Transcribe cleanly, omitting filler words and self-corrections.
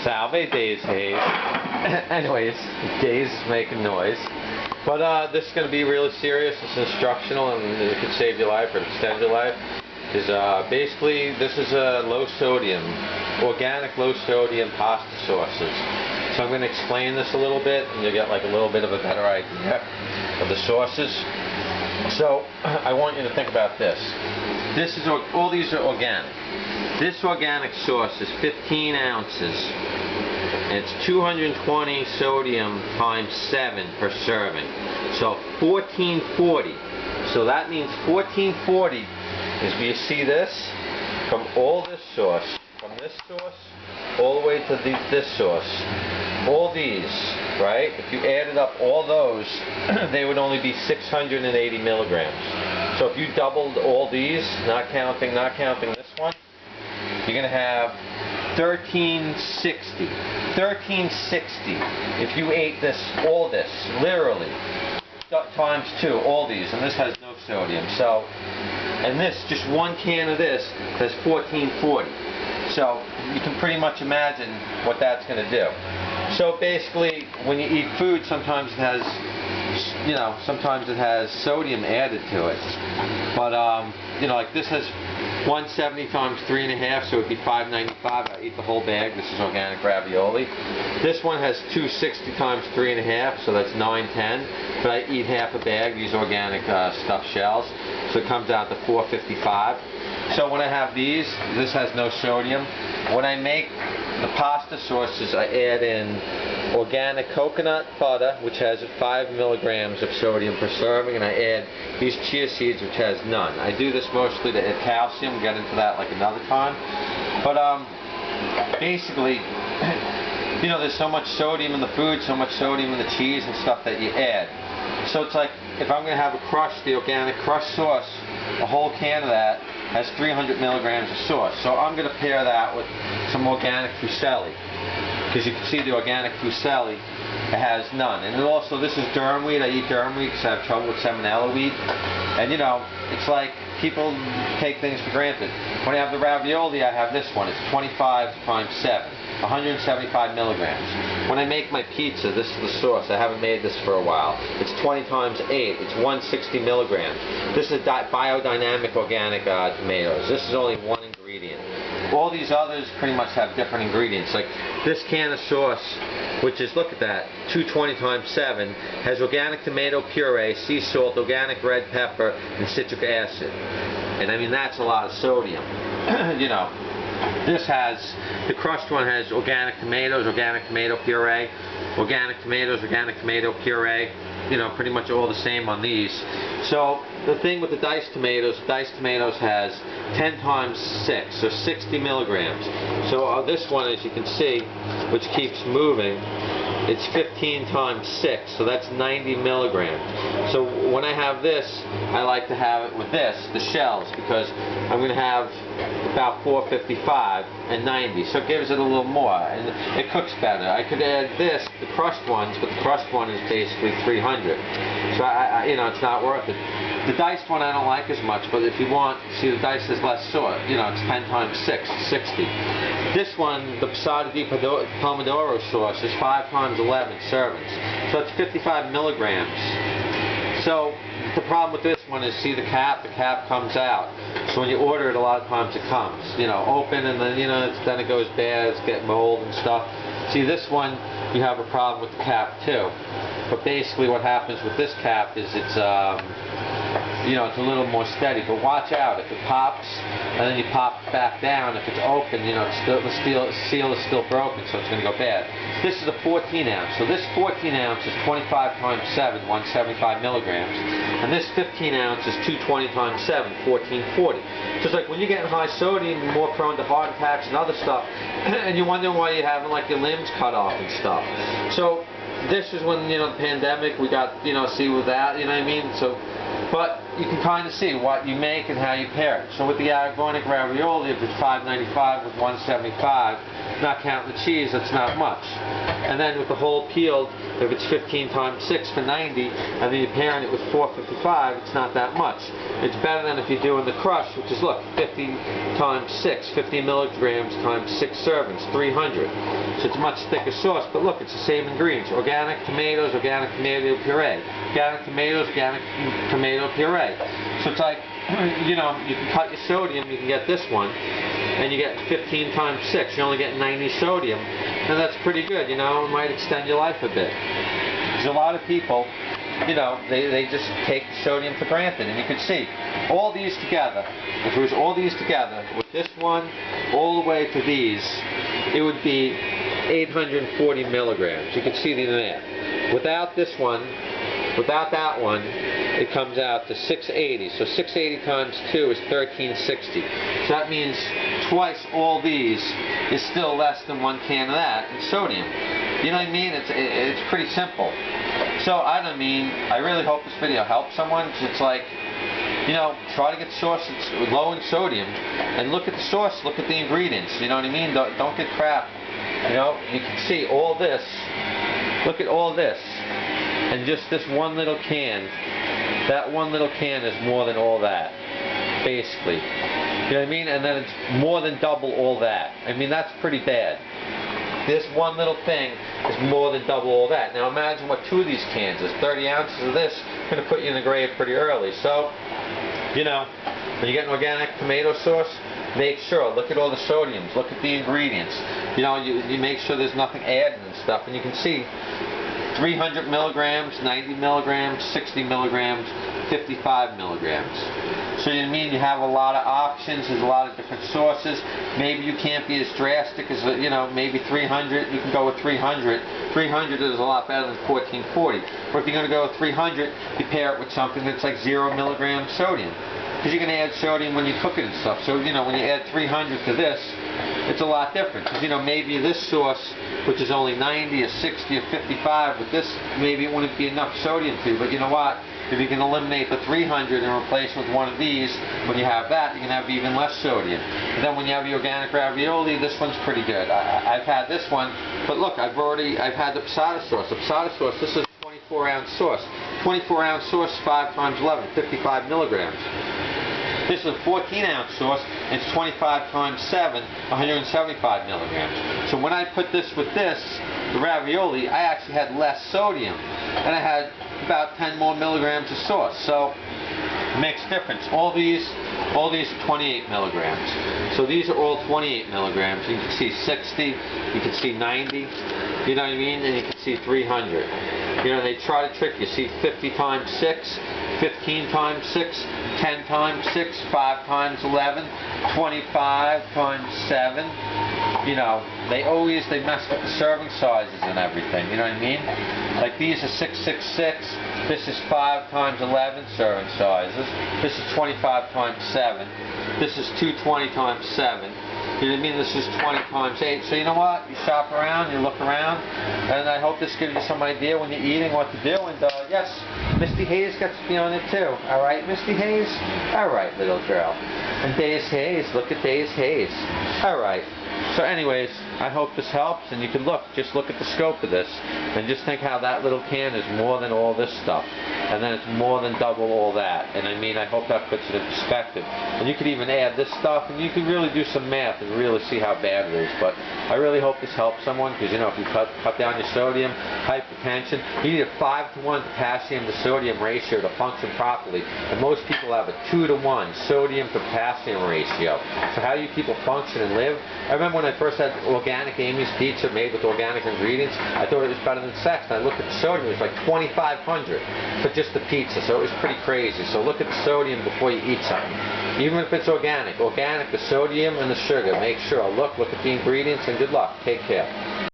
Salve, Days Haze. Anyways, Days is making noise. But this is going to be really serious. It's instructional, and it could save your life or extend your life. Basically, this is a low sodium, organic low sodium pasta sauces. So I'm going to explain this a little bit, and you'll get like a little bit of a better idea of the sauces. So I want you to think about this. All these are organic. This organic sauce is 15 ounces, and it's 220 sodium times 7 per serving. So 1440. So that means 1440 is, you see this, from all this sauce, from this sauce all the way to this sauce, all these, right? If you added up all those, they would only be 680 milligrams. So if you doubled all these, not counting this one, you're going to have 1360. 1360 if you ate all this, literally, times 2, all these, and this has no sodium. So, and this, just one can of this, has 1440. So you can pretty much imagine what that's going to do. So basically, when you eat food, sometimes it has, sometimes it has sodium added to it. But like this has 170 times 3.5, so it would be 595. I eat the whole bag. This is organic ravioli. This one has 260 times 3.5, so that's 910. But I eat half a bag. These organic stuffed shells, so it comes out to 455. So when I have these, this has no sodium. When I make the pasta sauces, I add in organic coconut butter, which has 5 milligrams of sodium per serving, and I add these chia seeds, which has none. I do this mostly to add calcium. We'll get into that like another time. But basically, there's so much sodium in the food, so much sodium in the cheese and stuff that you add. So it's like, if I'm going to have a crush, the organic crush sauce, a whole can of that has 300 milligrams of sauce. So I'm going to pair that with some organic fusilli, because you can see the organic fusilli, it has none. And also, this is durum wheat. I eat durum wheat because I have trouble with salmonella wheat. And it's like people take things for granted. When I have the ravioli, I have this one. It's 25 times 7. 175 milligrams. When I make my pizza, this is the sauce. I haven't made this for a while. It's 20 times 8. It's 160 milligrams. This is biodynamic organic tomatoes. This is only one ingredient. All these others pretty much have different ingredients. Like this can of sauce, which is, look at that, 220 times 7, has organic tomato puree, sea salt, organic red pepper, and citric acid. And I mean, that's a lot of sodium. This has, the crushed one has organic tomatoes, organic tomato puree, organic tomatoes, organic tomato puree, pretty much all the same on these. So the thing with the diced tomatoes has 10 times 6, so 60 milligrams. So this one, as you can see, which keeps moving, it's 15 times 6, so that's 90 milligrams. So when I have this, I like to have it with this, the shells, because I'm going to have about 455 and 90, so it gives it a little more, and it cooks better. I could add this, the crushed ones, but the crushed one is basically 300, so it's not worth it. The diced one I don't like as much, but if you want, see, the diced is less salt. It's 10 times 6, 60. This one, the Passata di Pomodoro sauce, is 5 times 11 servings, so it's 55 milligrams. So the problem with this one is, see the cap comes out. So when you order it, a lot of times it comes, open, and then, then it goes bad, it's getting mold and stuff. See, this one, you have a problem with the cap too. But basically what happens with this cap is it's a little more steady. But watch out, if it pops, and then you pop it back down, if it's open, the seal is still broken, so it's going to go bad. This is a 14 ounce. So this 14 ounce is 25 times 7, 175 milligrams. And this 15 ounce is 220 times 7, 1440. So it's like when you're getting high sodium, you're more prone to heart attacks and other stuff. And you're wondering why you're having like your limbs cut off and stuff. So this is when, the pandemic, we got, see with that, what I mean? So, but you can kind of see what you make and how you pair it. So with the organic ravioli, if it's 595 with 175, not counting the cheese, that's not much. And then with the whole peeled, if it's 15 times 6 for 90, and then you're pairing it with 455, it's not that much. It's better than if you're doing the crush, which is, look, 50 times 6, 50 milligrams times 6 servings, 300. So it's a much thicker sauce, but look, it's the same ingredients. Organic tomatoes, organic tomato puree. Organic tomatoes, organic tomato puree. So it's like, you know, you can cut your sodium, you can get this one, and you get 15 times 6, you only get 90 sodium, and that's pretty good, you know, it might extend your life a bit. There's a lot of people, you know, they just take sodium for granted, and you can see, all these together, if it was all these together, with this one, all the way to these, it would be 840 milligrams. You can see the there. Without this one, without that one, it comes out to 680. So 680 times 2 is 1360. So that means twice all these is still less than 1 can of that in sodium. You know what I mean? It's pretty simple. So I really hope this video helps someone, because it's like, you know, try to get sauce that's low in sodium, and look at the sauce, look at the ingredients. You know what I mean? Don't get crap. You know, you can see all this. Look at all this. And just this one little can, that one little can is more than all that, basically. You know what I mean? And then it's more than double all that. I mean, that's pretty bad. This one little thing is more than double all that. Now imagine what 2 of these cans is. 30 ounces of this is going to put you in the grave pretty early. So, you know, when you get an organic tomato sauce, make sure, look at all the sodiums, look at the ingredients. You know, you make sure there's nothing added and stuff, and you can see 300 milligrams, 90 milligrams, 60 milligrams, 55 milligrams. So you mean you have a lot of options, there's a lot of different sauces. Maybe you can't be as drastic as, you know, maybe 300, you can go with 300. 300 is a lot better than 1440. Or if you're going to go with 300, you pair it with something that's like 0 milligrams sodium. Because you can add sodium when you cook it and stuff. So, you know, when you add 300 to this, it's a lot different. Because, you know, maybe this sauce, which is only 90 or 60 or 55, with this, maybe it wouldn't be enough sodium for you. But you know what? If you can eliminate the 300 and replace with one of these, when you have that, you can have even less sodium. And then when you have the organic ravioli, this one's pretty good. I've had this one, but look, I've had the Passata sauce. The Passata sauce, this is 24-ounce sauce. 24-ounce sauce, 5 times 11, 55 milligrams. This is a 14-ounce sauce, and it's 25 times 7, 175 milligrams. So when I put this with this, the ravioli, I actually had less sodium, and I had about 10 more milligrams of sauce. So it makes a difference. All these are 28 milligrams. So these are all 28 milligrams. You can see 60, you can see 90, you know what I mean? And you can see 300. You know, they try to trick you. See 50 times 6, 15 times 6, 10 times 6, 5 times 11, 25 times 7. You know, they mess with the serving sizes and everything, you know what I mean? Like these are 666, this is 5 times 11 serving sizes, this is 25 times 7, this is 220 times 7, you know what I mean? This is 20 times 8. So you know what? You shop around, you look around, and I hope this gives you some idea when you're eating what to do. And yes, Misty Hayes gets to be on it too. Alright, Misty Hayes? Alright, little girl. And Days Hayes, look at Days Hayes. Alright. So anyways, I hope this helps, and you can just look at the scope of this, and just think how that little can is more than all this stuff, and then it's more than double all that, and I mean, I hope that puts it in perspective. And you could even add this stuff, and you can really do some math and really see how bad it is. But I really hope this helps someone, because you know, if you cut down your sodium, hypertension, you need a 5-to-1 potassium to sodium ratio to function properly, and most people have a 2-to-1 sodium to potassium ratio. So how do you people function and live? I remember when I first had organic Amy's pizza made with organic ingredients, I thought it was better than sex. And I looked at the sodium, it was like 2,500 for just the pizza, so it was pretty crazy. So look at the sodium before you eat something. Even if it's organic, the sodium and the sugar, make sure. Look at the ingredients, and good luck. Take care.